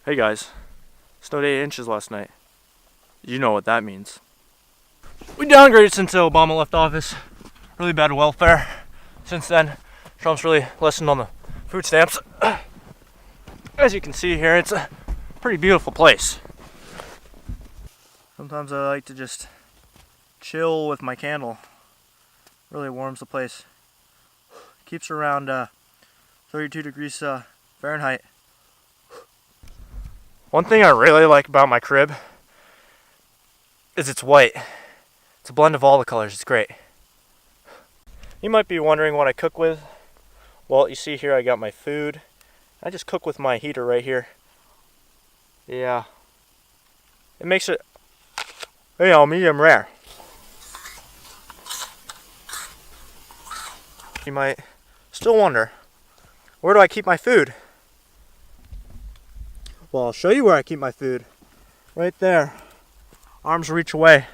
Hey guys, snowed 8 inches last night. You know what that means. We downgraded since Obama left office. Really bad welfare. Since then, Trump's really lessened on the food stamps. As you can see here, it's a pretty beautiful place. Sometimes I like to just chill with my candle. Really warms the place. Keeps around 32 degrees Fahrenheit. One thing I really like about my crib is it's white. It's a blend of all the colors. It's great. You might be wondering what I cook with. Well, you see here I got my food. I just cook with my heater right here. Yeah. It makes it, medium rare. You might still wonder, where do I keep my food? Well, I'll show you where I keep my food. Right there. Arms reach away.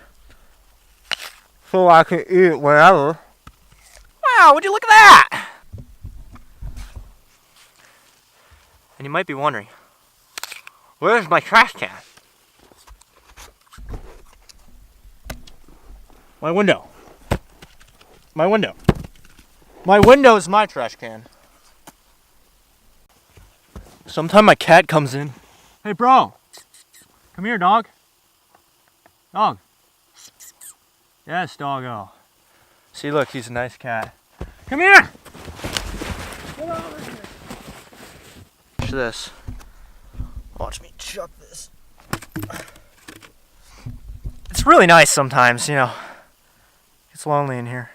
So I can eat whenever. Wow, would you look at that? And you might be wondering, where's my trash can? My window. My window. My window is my trash can. Sometime my cat comes in. Hey bro, come here dog. Dog. Yes, doggo. See look, he's a nice cat. Come here! Get over here. Watch this. Watch me chuck this. It's really nice sometimes, you know. It's lonely in here.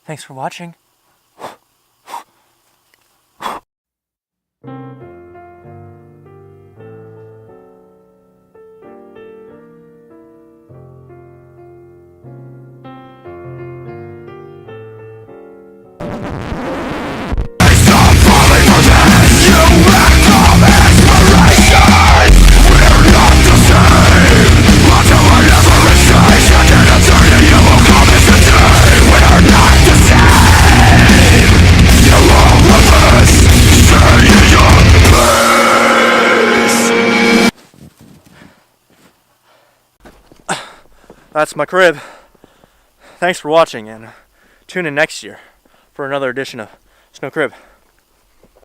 Thanks for watching. That's my crib. Thanks for watching, and tune in next year for another edition of Snow Crib.